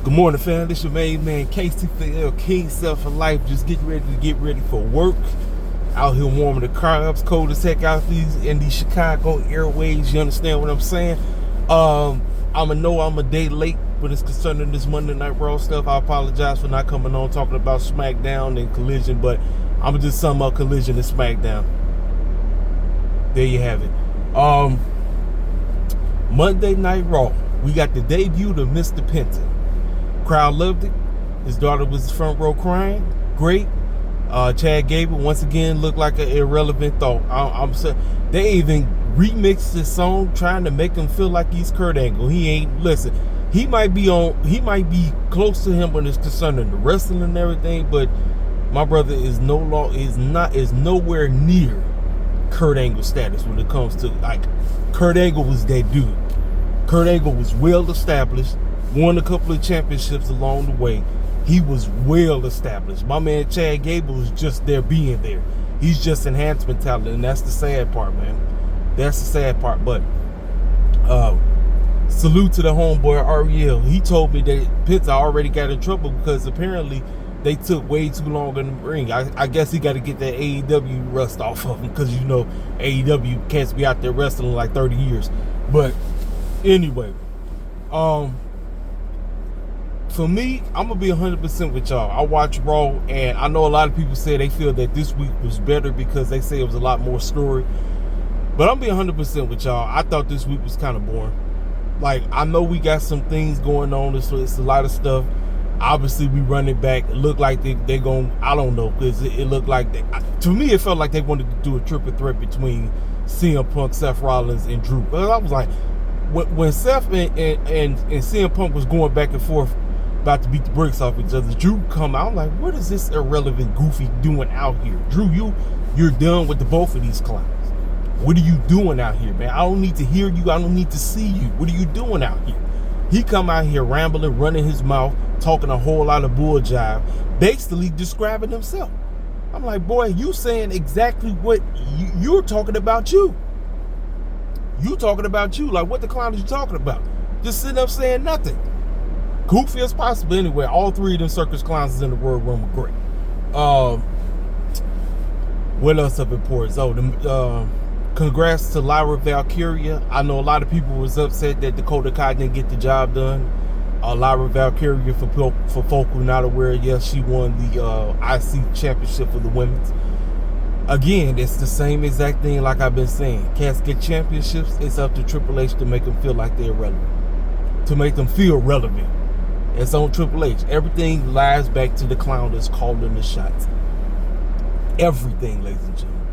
Good morning, fam. This your main man, KCFL, King Self for Life. Just getting ready for work. Out here warming the car up. It's cold as heck out in these Chicago airways. You understand what I'm saying? I'm a day late when it's concerning this Monday Night Raw stuff. I apologize for not coming on talking about SmackDown and Collision, but I'm just sum about Collision and SmackDown. There you have it. Monday Night Raw. We got the debut of Mr. Penta. Crowd loved it. His daughter was front row crying. Great. Chad Gable once again looked like an irrelevant thought. I'm saying they even remixed his song trying to make him feel like he's Kurt Angle. He ain't. Listen, he might be close to him when it's concerning the wrestling and everything, but my brother is nowhere near Kurt Angle status when it comes to, like, Kurt Angle was that dude. Kurt Angle was well established. Won a couple of championships along the way. He was well established. My man Chad Gable was just there being there. He's just enhancement talent, and that's the sad part, man. That's the sad part. But salute to the homeboy Ariel. He told me that Penta already got in trouble because apparently they took way too long in the ring. I guess he got to get that AEW rust off of him because, you know, AEW can't be out there wrestling like 30 years. But anyway, for me, I'm going to be 100% with y'all. I watch Raw, and I know a lot of people say they feel that this week was better because they say it was a lot more story. But I'm going to be 100% with y'all. I thought this week was kind of boring. Like, I know we got some things going on. It's a lot of stuff. Obviously, we run it back. It looked like they're going, I don't know, because it looked like, to me, it felt like they wanted to do a triple threat between CM Punk, Seth Rollins, and Drew. I was like, when Seth and CM Punk was going back and forth, about to beat the brakes off each other, Drew come out. I'm like, what is this irrelevant goofy doing out here? Drew, you're done with the both of these clowns. What are you doing out here, man? I don't need to hear you. I don't need to see you. What are you doing out here? He come out here rambling, running his mouth, talking a whole lot of bull jive, basically describing himself. I'm like, boy, you saying exactly what you're talking about you. You talking about you. Like, what the clown is you talking about? Just sitting up saying nothing. Goofy as possible. Anyway, all three of them circus clowns is in the World Room were great. What else up in ports? Congrats to Lyra Valkyria. I know a lot of people was upset that Dakota Kai didn't get the job done. Lyra Valkyria, for folk who not aware, yes, she won the IC championship for the women's. Again, it's the same exact thing like I've been saying. Cats get championships, it's up to Triple H to make them feel like they're relevant. To make them feel relevant. It's on Triple H. Everything lies back to the clown that's calling the shots. Everything, ladies and gentlemen.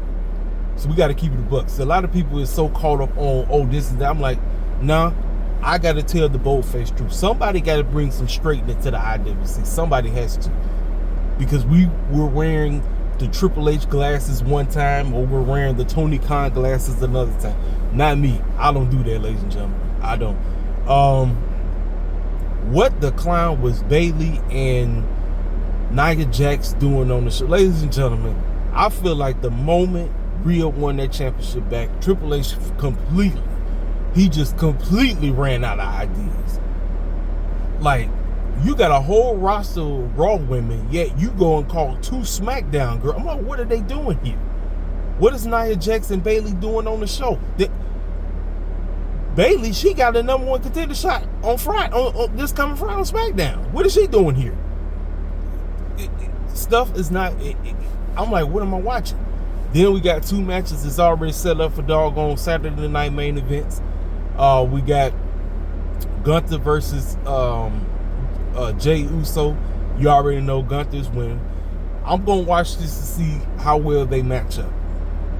So we got to keep it a buck. So a lot of people is so caught up on, this and that. I'm like, nah, I got to tell the bold-faced truth. Somebody got to bring some straightening to the IWC. Somebody has to. Because we were wearing the Triple H glasses one time, or we're wearing the Tony Khan glasses another time. Not me. I don't do that, ladies and gentlemen. I don't. What the clown was Bayley and Nia Jax doing on the show. Ladies and gentlemen, I feel like the moment Rhea won that championship back, Triple H just completely ran out of ideas. Like, you got a whole roster of Raw women, yet you go and call 2 SmackDown girls. I'm like, what are they doing here? What is Nia Jax and Bayley doing on the show? Bayley, she got the #1 contender shot on Friday, on this coming Friday on SmackDown. What is she doing here? Stuff is not. I'm like, what am I watching? Then we got 2 matches that's already set up for doggone Saturday night main events. We got Gunther versus Jey Uso. You already know Gunther's winning. I'm gonna watch this to see how well they match up.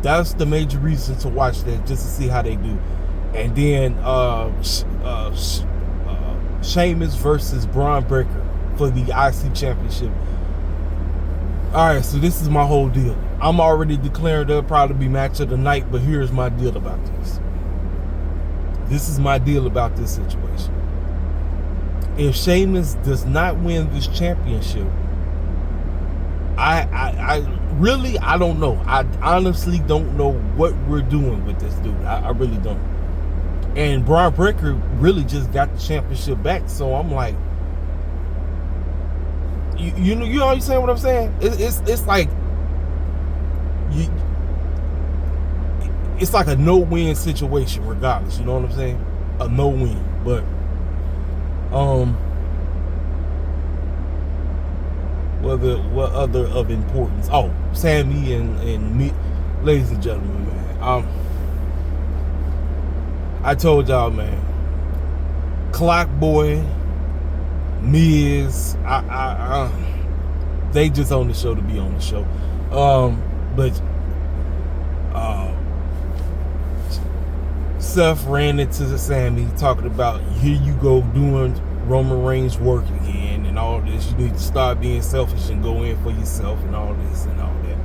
That's the major reason to watch that, just to see how they do. And then Sheamus versus Braun Breaker for the IC championship. Alright, so this is my whole deal. I'm already declaring they'll probably be match of the night, but here's my deal about this. This is my deal about this situation. If Sheamus does not win this championship, I really don't know. I honestly don't know what we're doing with this dude. I really don't. And Braun Breaker really just got the championship back, so I'm like, you know, you understand what I'm saying? It's like it's like a no-win situation regardless. You know what I'm saying? A no-win. But what other of importance? Oh, Sammy and me, ladies and gentlemen, man. I told y'all, man. Clock Boy, Miz, they just on the show to be on the show. But Seth ran into Sammy talking about, here you go doing Roman Reigns work again and all this. You need to start being selfish and go in for yourself and all this and all that.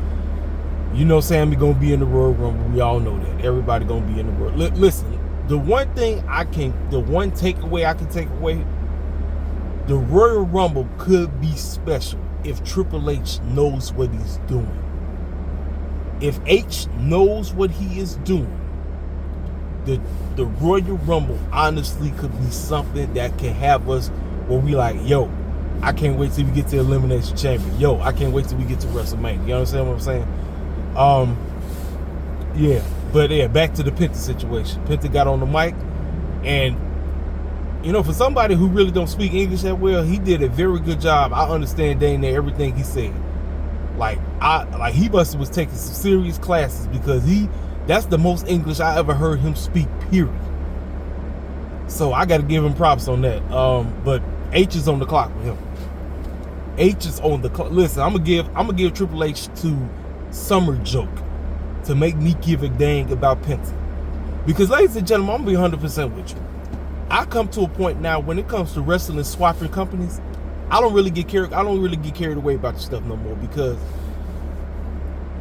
You know Sammy gonna be in the Royal Rumble. We all know that. Everybody gonna be in the Royal. Listen, the one takeaway I can take away, the Royal Rumble could be special if Triple H knows what he's doing. If H knows what he is doing, the Royal Rumble honestly could be something that can have us where we like, yo, I can't wait till we get to Elimination Chamber. Yo, I can't wait till we get to WrestleMania. You understand what I'm saying? Yeah. But yeah, back to the Penta situation. Penta got on the mic, and you know, for somebody who really don't speak English that well, he did a very good job. I understand dang near everything he said. Like he must was taking some serious classes, because that's the most English I ever heard him speak, period. So I got to give him props on that. But H is on the clock with him. H is on the clock. Listen, I'm gonna give Triple H to Summer Joke to make me give a dang about Penta. Because, ladies and gentlemen, I'm gonna be 100% with you. I come to a point now when it comes to wrestling swapping companies, I don't really get carried away about the stuff no more, because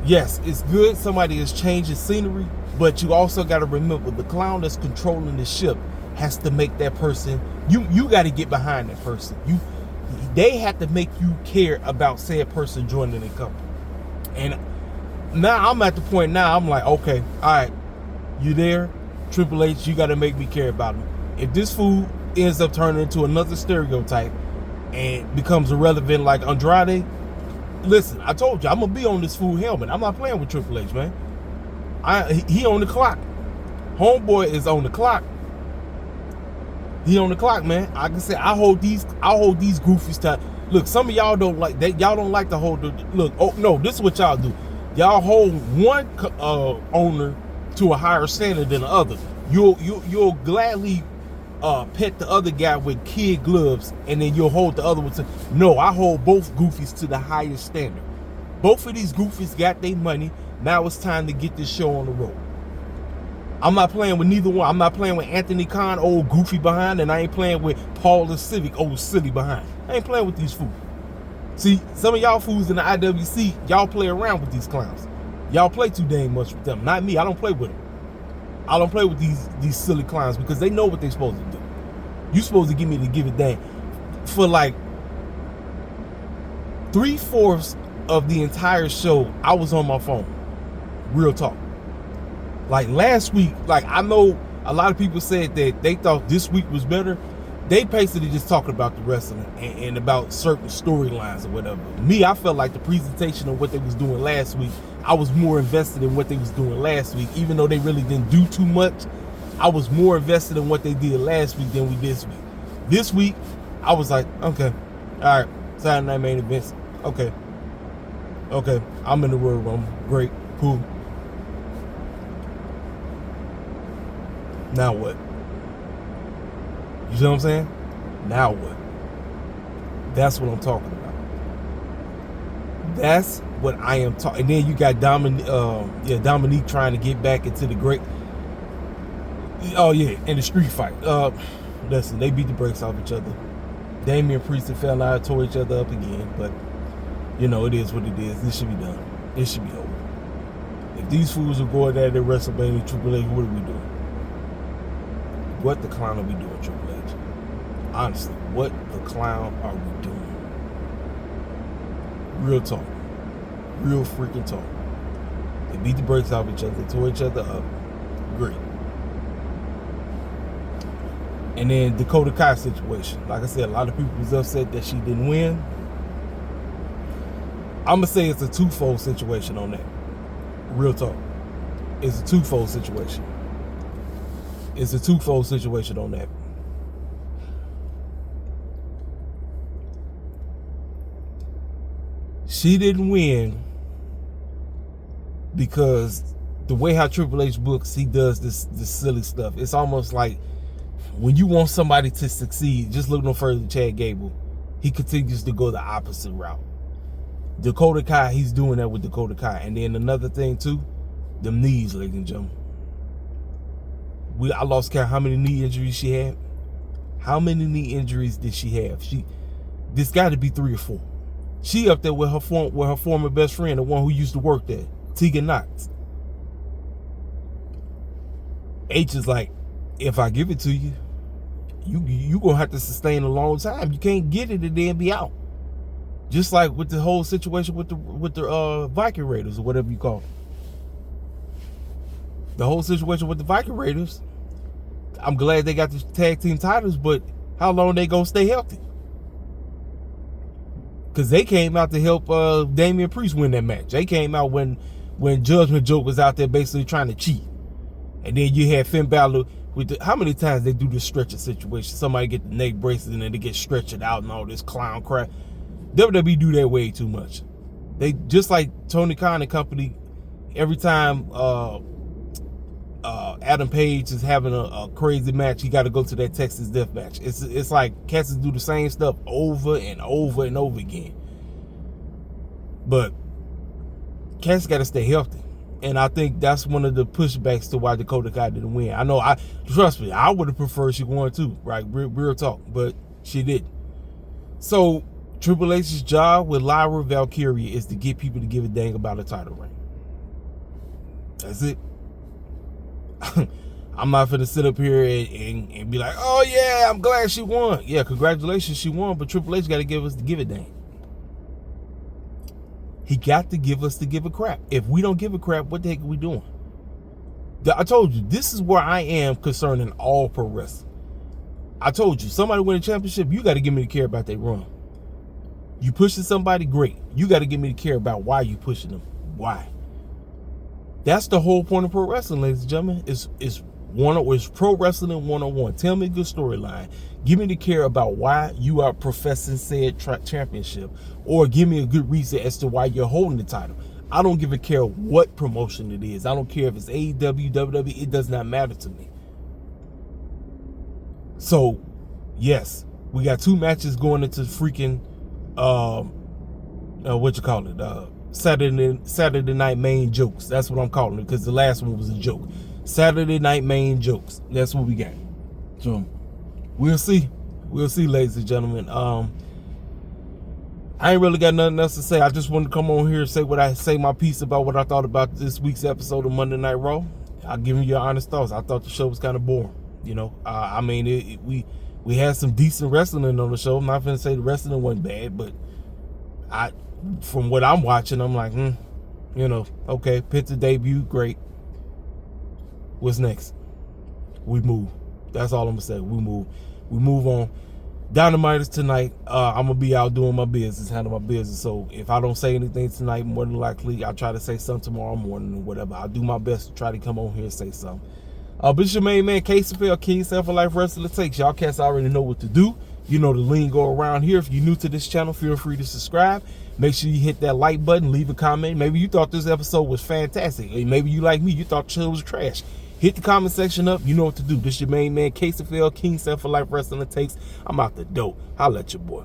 yes, it's good somebody is changing scenery, but you also got to remember the clown that's controlling the ship has to make that person, you got to get behind that person. They have to make you care about said person joining the company. And now I'm at the point now, I'm like, okay, all right, you there? Triple H, you got to make me care about him. If this fool ends up turning into another stereotype and becomes irrelevant like Andrade, listen, I told you, I'm going to be on this fool helmet. I'm not playing with Triple H, man. He on the clock. Homeboy is on the clock. He on the clock, man. Like I said, I hold these goofies tight. Look, some of y'all don't like that. Y'all don't like to hold the, look, oh no, this is what y'all do. Y'all hold one owner to a higher standard than the other. You'll gladly pet the other guy with kid gloves, and then you'll hold the other one to, no, I hold both goofies to the highest standard. Both of these goofies got their money. Now it's time to get this show on the road. I'm not playing with neither one. I'm not playing with Anthony Khan, old goofy behind, and I ain't playing with Paul the Civic, old silly behind. I ain't playing with these fools. See, some of y'all fools in the IWC, y'all play around with these clowns. Y'all play too dang much with them. Not me. I don't play with them. I don't play with these silly clowns, because they know what they're supposed to do. You supposed to give me to give it dang. For like 3/4 of the entire show, I was on my phone. Real talk. Like last week, like I know a lot of people said that they thought this week was better. They basically just talking about the wrestling and about certain storylines or whatever. Me, I felt like the presentation of what they was doing last week, I was more invested in what they was doing last week. Even though they really didn't do too much, I was more invested in what they did last week than we this week. This week, I was like, okay, all right, Saturday Night Main Events, okay, I'm in the Royal Rumble, great, cool. Now what? You see what I'm saying? Now what? That's what I'm talking about. That's what I am talking. And then you got Dominique trying to get back into the great. Oh yeah, in the street fight. Listen, they beat the brakes off each other. Damian Priest and fell out, tore each other up again. But you know, it is what it is. This should be done. It should be over. If these fools are going at their WrestleMania Triple H, what are we doing? What the clown are we doing, Triple H? Honestly, what the clown are we doing? Real talk. Real freaking talk. They beat the brakes off each other, they tore each other up. Great. And then Dakota Kai situation. Like I said, a lot of people was upset that she didn't win. I'm gonna say it's a twofold situation on that. Real talk. It's a twofold situation. It's a twofold situation on that. She didn't win because the way how Triple H books, he does this silly stuff. It's almost like when you want somebody to succeed, just look no further than Chad Gable. He continues to go the opposite route. Dakota Kai, he's doing that with Dakota Kai. And then another thing too, them knees, ladies and gentlemen. I lost count how many knee injuries she had. How many knee injuries did she have? This got to be 3 or 4. She up there with her former best friend, the one who used to work there, Tegan Knox. H is like, if I give it to you, you gonna have to sustain a long time. You can't get it and then be out. Just like with the whole situation with the Viking Raiders or whatever you call it. The whole situation with the Viking Raiders, I'm glad they got the tag team titles, but how long they gonna stay healthy? Because they came out to help Damian Priest win that match. They came out when Judgment Joke was out there basically trying to cheat. And then you had Finn Balor with how many times they do this stretcher situation? Somebody get the neck braces and then they get stretched out and all this clown crap. WWE do that way too much. They just like Tony Khan and company. Every time Adam Page is having a crazy match, he got to go to that Texas Death Match. It's like cats do the same stuff over and over and over again. But cats got to stay healthy. And I think that's one of the pushbacks to why Dakota Kai didn't win. I know, trust me, I would have preferred she won too, right? Real talk, but she didn't. So Triple H's job with Lyra Valkyria is to get people to give a dang about a title reign. That's it. I'm not finna sit up here and be like, oh yeah, I'm glad she won. Yeah, congratulations, she won, but Triple H got to give us the give a dang. He got to give us the give a crap. If we don't give a crap, what the heck are we doing? I told you, this is where I am concerning all pro wrestling. I told you, somebody win a championship, you got to give me to care about their run. You pushing somebody, great. You got to get me to care about why you pushing them. Why? That's the whole point of pro wrestling, ladies and gentlemen. It's pro wrestling 101. Tell me a good storyline. Give me to care about why you are professing said championship, or give me a good reason as to why you're holding the title. I don't give a care what promotion it is. I don't care if it's AEW, WWE. It does not matter to me. So, yes, we got 2 matches going into freaking Saturday Night Main Jokes. That's what I'm calling it, because the last one was a joke. Saturday Night Main Jokes. That's what we got. So we'll see, ladies and gentlemen. I ain't really got nothing else to say. I just wanted to come on here and say my piece about what I thought about this week's episode of Monday Night Raw. I'll give you your honest thoughts. I thought the show was kind of boring. You know, I mean, we had some decent wrestling on the show. I'm not gonna say the wrestling wasn't bad, but from what I'm watching, I'm like, you know, okay, Penta debut, great. What's next? We move. That's all I'm gonna say. We move on. Dynamite is tonight. I'm gonna be out doing my business, handling my business. So if I don't say anything tonight, more than likely I'll try to say something tomorrow morning or whatever. I'll do my best to try to come on here and say something. But it's your main man, KCFL, King Self for Life Wrestling Takes. Y'all cats already know what to do. You know the lingo around here. If you're new to this channel, feel free to subscribe. Make sure you hit that like button, leave a comment. Maybe you thought this episode was fantastic. Maybe you like me, you thought the show was trash. Hit the comment section up. You know what to do. This your main man, KCFL, King Self for Life Wrestling Takes. I'm out the dope. Holla at your boy.